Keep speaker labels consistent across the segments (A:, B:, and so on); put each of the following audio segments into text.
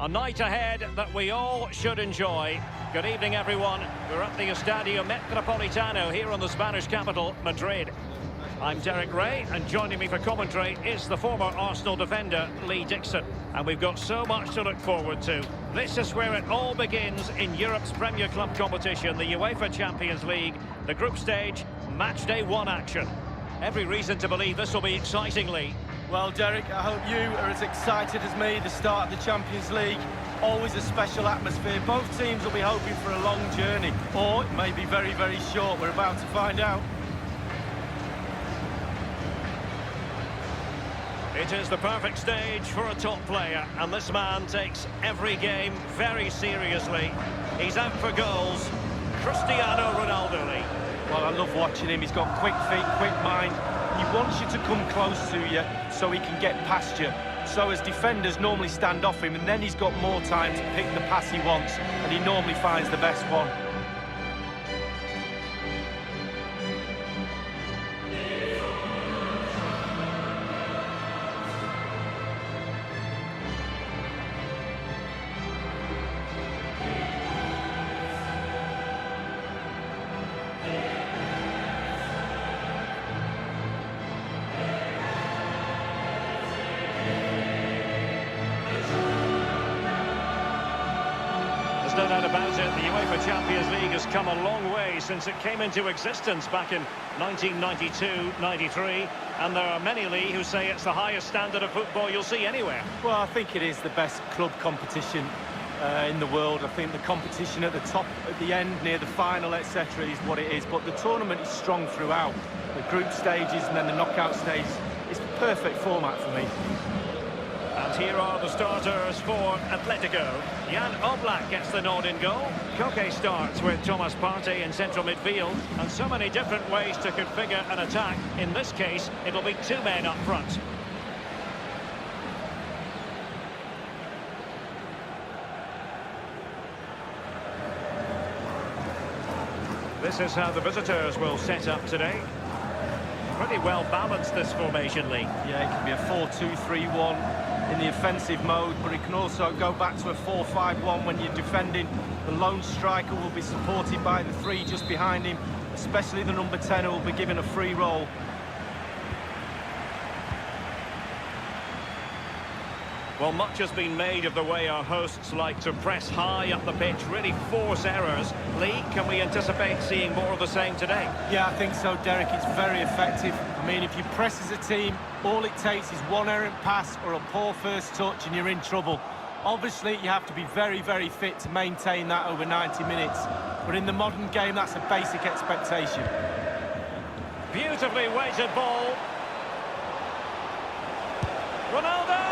A: A night ahead that we all should enjoy. Good evening, everyone. We're at the Estadio Metropolitano here in the Spanish capital, Madrid. I'm Derek Ray, and joining me for commentary is the former Arsenal defender, Lee Dixon. And we've got so much to look forward to. This is where it all begins in Europe's Premier Club competition, the UEFA Champions League, the group stage, match day 1 action. Every reason to believe this will be exciting, Lee.
B: Well, Derek, I hope you are as excited as me. The start of the Champions League, always a special atmosphere. Both teams will be hoping for a long journey, or it may be very, very short. We're about to find out.
A: It is the perfect stage for a top player, and this man takes every game very seriously. He's out for goals. Cristiano Ronaldo, Lee.
B: Well, I love watching him. He's got quick feet, quick mind. He wants you to come close to you so he can get past you. So as defenders normally stand off him, and then he's got more time to pick the pass he wants, and he normally finds the best one.
A: There's no doubt about it, the UEFA Champions League has come a long way since it came into existence back in 1992-93, and there are many, Lee, who say it's the highest standard of football you'll see anywhere.
B: Well, I think it is the best club competition in the world. I think the competition at the top, at the end, near the final, etc. is what it is, but the tournament is strong throughout. The group stages and then the knockout stage is the perfect format for me.
A: And here are the starters for Atletico. Jan Oblak gets the nod in goal. Koke starts with Thomas Partey in central midfield. And so many different ways to configure an attack. In this case, it'll be 2 men up front. This is how the visitors will set up today. Pretty well balanced, this formation, Lee.
B: Yeah, it can be a 4-2-3-1 in the offensive mode, but it can also go back to a 4-5-1 when you're defending. The lone striker will be supported by the 3 just behind him, especially the number 10 who will be given a free role.
A: Well, much has been made of the way our hosts like to press high up the pitch, really force errors. Lee, can we anticipate seeing more of the same today?
B: Yeah, I think so, Derek. It's very effective. I mean, if you press as a team, all it takes is one errant pass or a poor first touch and you're in trouble. Obviously, you have to be very, very fit to maintain that over 90 minutes. But in the modern game, that's a basic expectation.
A: Beautifully weighted ball. Ronaldo!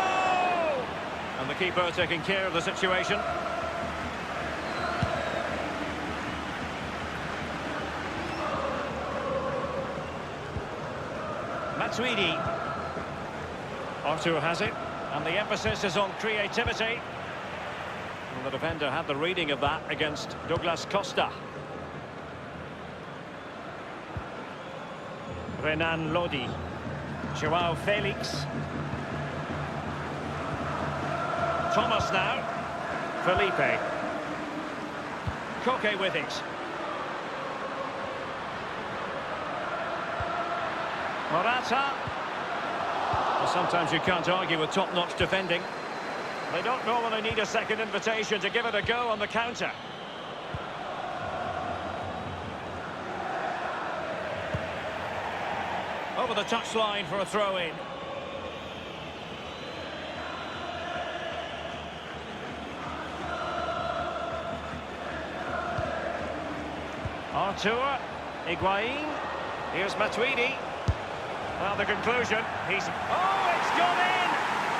A: And the keeper taking care of the situation. Matuidi. Arthur has it, and the emphasis is on creativity. And the defender had the reading of that against Douglas Costa. Renan Lodi. Joao Felix. Thomas now. Felipe. Koke with it. Morata. Well, sometimes you can't argue with top-notch defending. They don't normally need a second invitation to give it a go on the counter. Over the touchline for a throw-in. Artur, Higuain, here's Matuidi. Well, the conclusion, he's... Oh, it's gone in!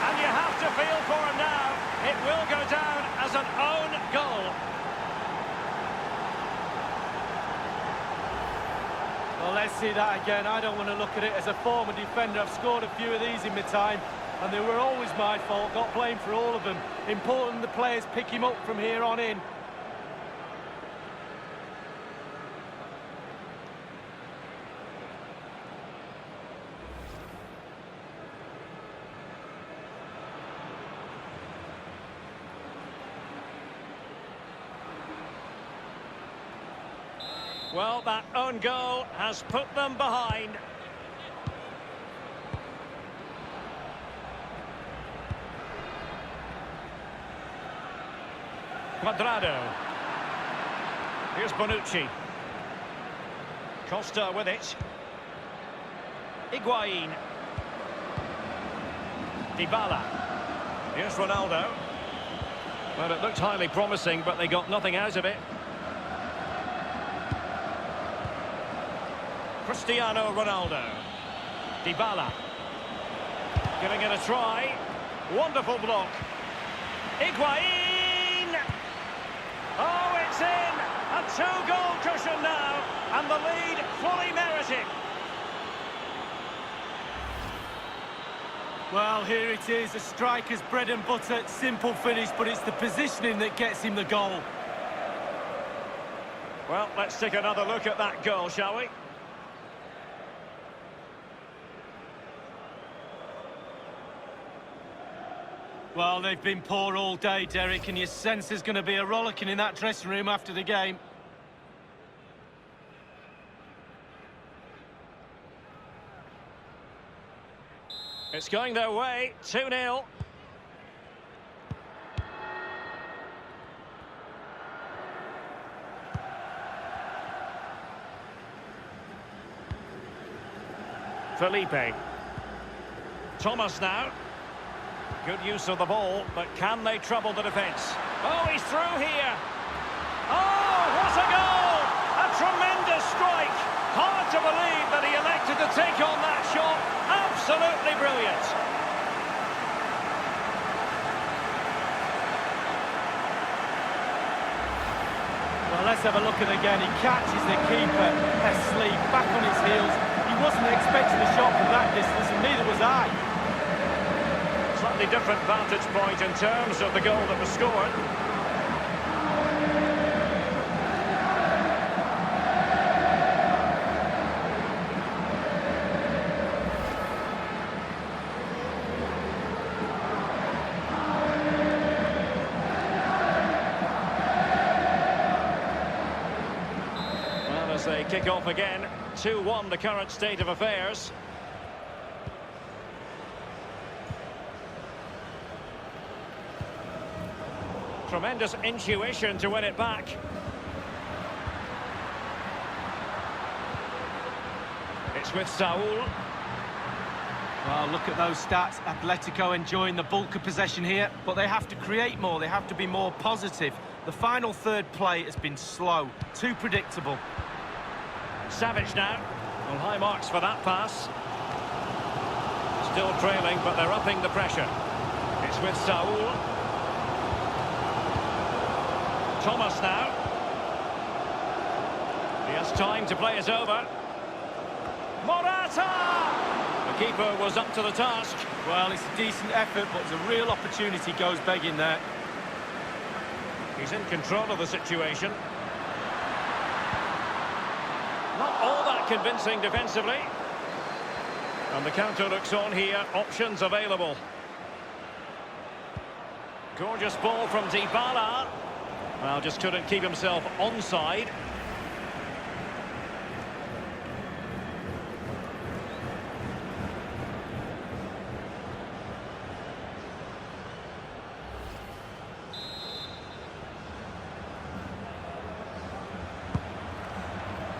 A: And you have to feel for him now. It will go down as an own goal.
B: Well, let's see that again. I don't want to look at it as a former defender. I've scored a few of these in my time, and they were always my fault. Got blamed for all of them. Important the players pick him up from here on in.
A: Well, that own goal has put them behind. Cuadrado. Here's Bonucci. Costa with it. Higuain. Dybala. Here's Ronaldo. Well, it looked highly promising, but they got nothing out of it. Cristiano Ronaldo. Dybala. Giving it a try. Wonderful block. Higuain! Oh, it's in! A two-goal cushion now, and the lead fully merited.
B: Well, here it is, a striker's bread and butter, simple finish, but it's the positioning that gets him the goal.
A: Well, let's take another look at that goal, shall we?
B: Well, they've been poor all day, Derek, and you sense there's going to be a rollicking in that dressing room after the game.
A: It's going their way, 2-0. Felipe. Thomas now. Good use of the ball, but can they trouble the defence? Oh, he's through here. Oh, what a goal! A tremendous strike. Hard to believe that he elected to take on that shot. Absolutely brilliant.
B: Well, let's have a look at it again. He catches the keeper asleep, back on his heels. He wasn't expecting a shot from that distance, and neither was I.
A: Slightly different vantage point in terms of the goal that was scored. Well, as they kick off again, 2-1 the current state of affairs. Tremendous intuition to win it back. It's with Saul.
B: Well, look at those stats. Atletico enjoying the bulk of possession here, but they have to create more. They have to be more positive. The final third play has been slow, too predictable.
A: Savage now. Well, high marks for that pass. Still trailing, but they're upping the pressure. It's with Saul. Thomas now. He has time to play it over. Morata! The keeper was up to the task.
B: Well, it's a decent effort, but the real opportunity goes begging there.
A: He's in control of the situation. Not all that convincing defensively. And the counter looks on here. Options available. Gorgeous ball from Dybala. Well, just couldn't keep himself onside.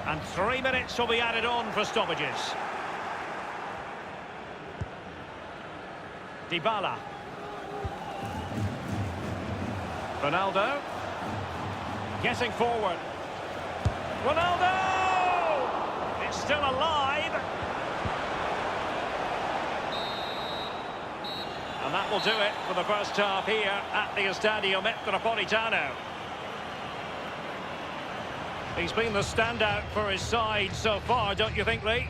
A: And 3 minutes will be added on for stoppages. Dybala. Ronaldo. Getting forward. Ronaldo! It's still alive. And that will do it for the first half here at the Estadio Metropolitano. He's been the standout for his side so far, don't you think, Lee?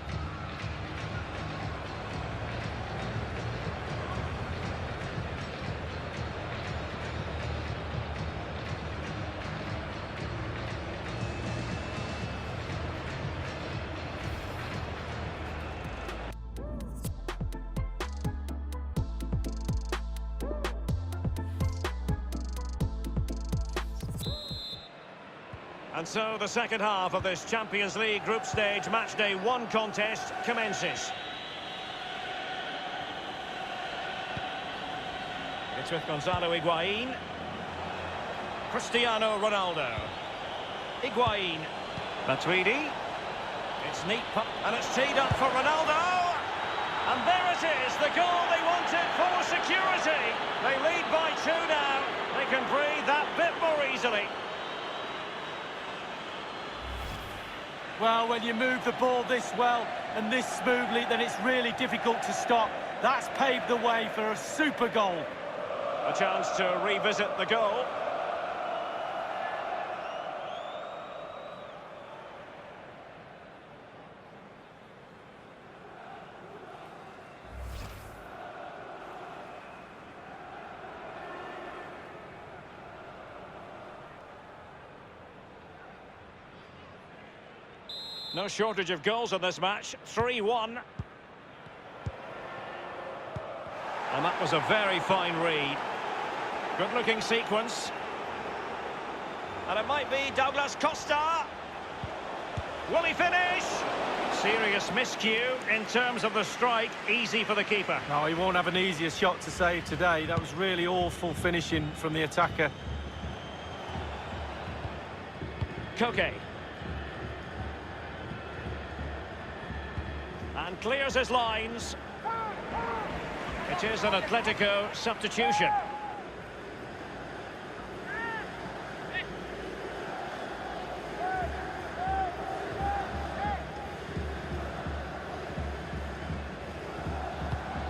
A: And so the second half of this Champions League group stage matchday 1 contest commences. It's with Gonzalo Higuain. Cristiano Ronaldo. Higuain. Matuidi. It's neat, and it's teed up for Ronaldo. And there it is, the goal they wanted for security. They lead by 2 now. They can breathe that bit more easily.
B: Well, when you move the ball this well and this smoothly, then it's really difficult to stop. That's paved the way for a super goal.
A: A chance to revisit the goal. No shortage of goals in this match. 3-1. And that was a very fine read. Good-looking sequence. And it might be Douglas Costa. Will he finish? Serious miscue in terms of the strike. Easy for the keeper.
B: No, he won't have an easier shot to save today. That was really awful finishing from the attacker.
A: Koke. And clears his lines. It is an Atletico substitution.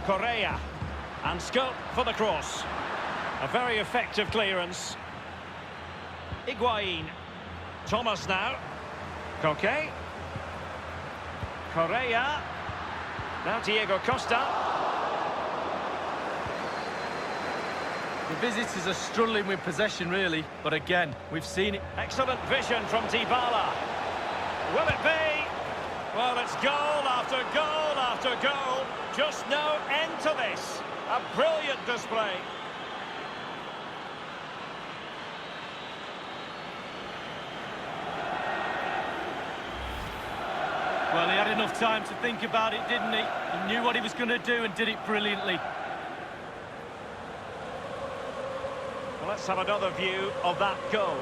A: Correa. And scope for the cross. A very effective clearance. Higuain. Thomas now. Koke. Correa. Now Diego Costa.
B: The visitors are struggling with possession, really. But again, we've seen it.
A: Excellent vision from Dybala. Will it be? Well, it's goal after goal after goal. Just no end to this. A brilliant display.
B: Well, he had enough time to think about it, didn't he? He knew what he was going to do and did it brilliantly.
A: Well, let's have another view of that goal.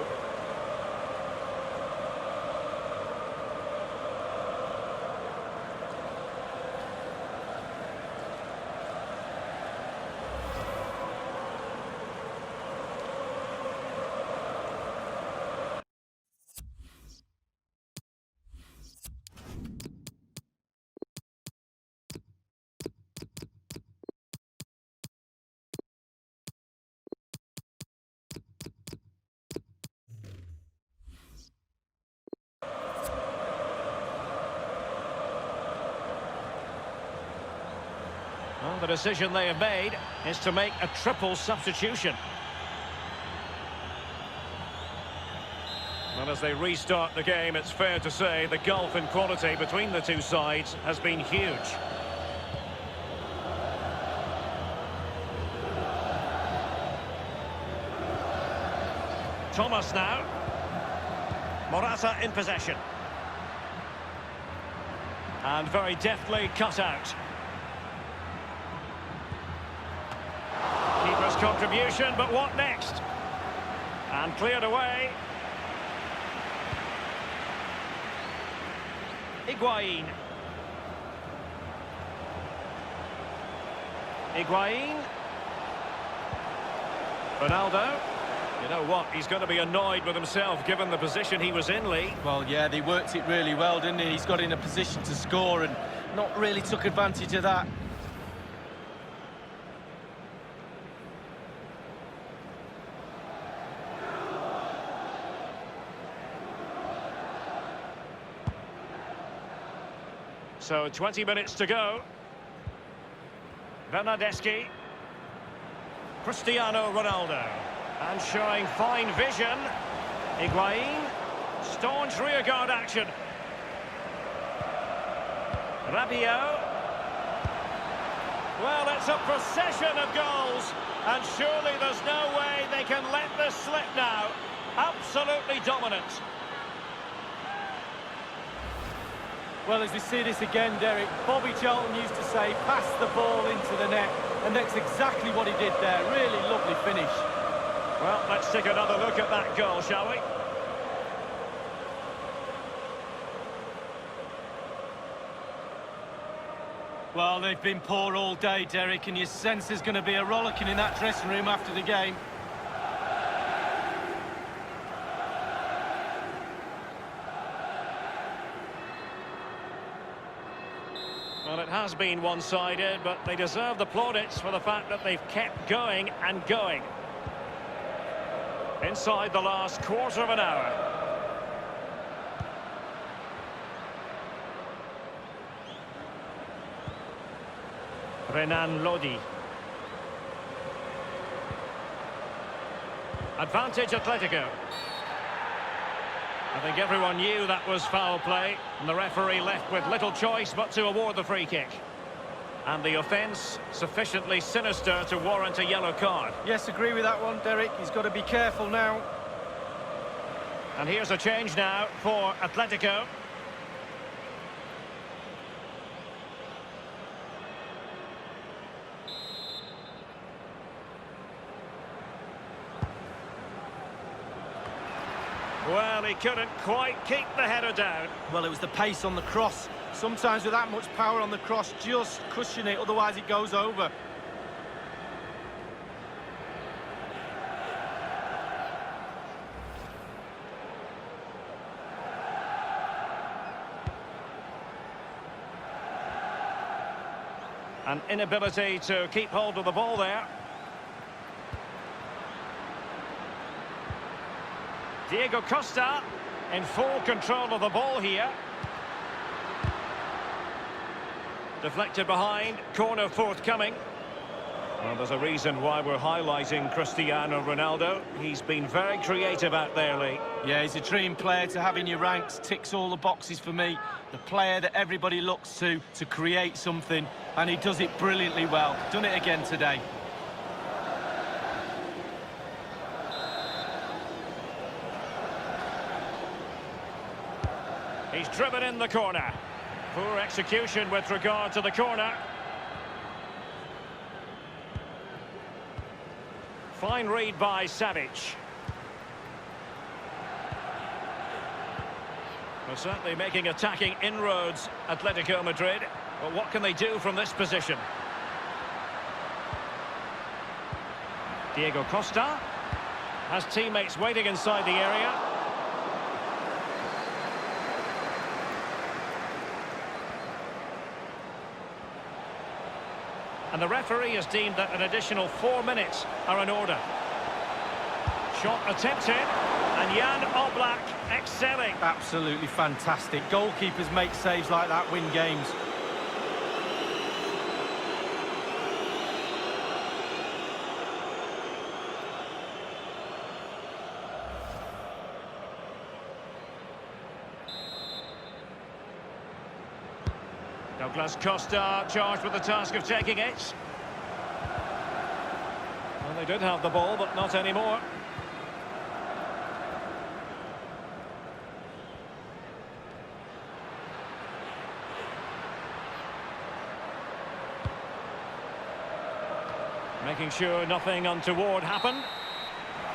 A: Well, the decision they have made is to make a triple substitution. Well, as they restart the game, it's fair to say the gulf in quality between the two sides has been huge. Thomas now. Morata in possession. And very deftly cut out. Keeper's contribution, but what next? And cleared away. Higuain. Higuain. Ronaldo. You know what? He's going to be annoyed with himself given the position he was in, Lee.
B: Well, yeah, they worked it really well, didn't he? He's got in a position to score and not really took advantage of that.
A: So 20 minutes to go. Bernardeschi. Cristiano Ronaldo. And showing fine vision. Higuain. Staunch rearguard action. Rabiot. Well, it's a procession of goals. And surely there's no way they can let this slip now. Absolutely dominant.
B: Well, as we see this again, Derek, Bobby Charlton used to say, pass the ball into the net, and that's exactly what he did there. Really lovely finish.
A: Well, let's take another look at that goal, shall we?
B: Well, they've been poor all day, Derek, and you sense there's going to be a rollicking in that dressing room after the game.
A: Well, it has been one-sided, but they deserve the plaudits for the fact that they've kept going and going. Inside the last quarter of an hour. Renan Lodi. Advantage Atletico. I think everyone knew that was foul play, and the referee left with little choice but to award the free kick. And the offence sufficiently sinister to warrant a yellow card.
B: Yes, agree with that one, Derek. He's got to be careful now.
A: And here's a change now for Atletico. Well, he couldn't quite keep the header down.
B: Well, it was the pace on the cross. Sometimes with that much power on the cross, just cushion it, otherwise it goes over.
A: An inability to keep hold of the ball there. Diego Costa in full control of the ball here. Deflected behind, corner forthcoming. Well, there's a reason why we're highlighting Cristiano Ronaldo. He's been very creative out there, Lee.
B: Yeah, he's a dream player to have in your ranks, ticks all the boxes for me. The player that everybody looks to create something, and he does it brilliantly well. Done it again today.
A: He's driven in the corner. Poor execution with regard to the corner. Fine read by Savic. Well, certainly making attacking inroads, Atletico Madrid. But what can they do from this position? Diego Costa has teammates waiting inside the area. And the referee has deemed that an additional 4 minutes are in order. Shot attempted, and Jan Oblak excelling.
B: Absolutely fantastic. Goalkeepers make saves like that, win games.
A: Douglas Costa charged with the task of taking it. Well, they did have the ball, but not anymore. Making sure nothing untoward happened.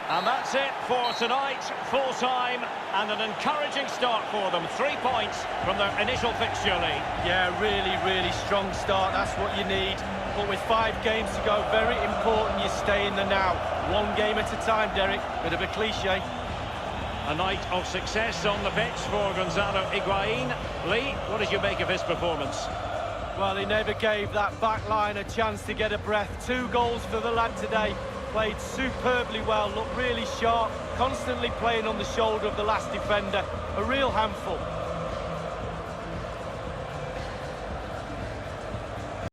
A: And that's it for tonight. Full time and an encouraging start for them. 3 points from their initial fixture lead.
B: Yeah, really strong start. That's what you need. But with 5 games to go, very important you stay in the now. 1 game at a time, Derek. Bit of a cliche.
A: A night of success on the pitch for Gonzalo Higuain. Lee, what did you make of his performance?
B: Well, he never gave that back line a chance to get a breath. 2 goals for the lad today. Played superbly well, looked really sharp, constantly playing on the shoulder of the last defender. A real handful.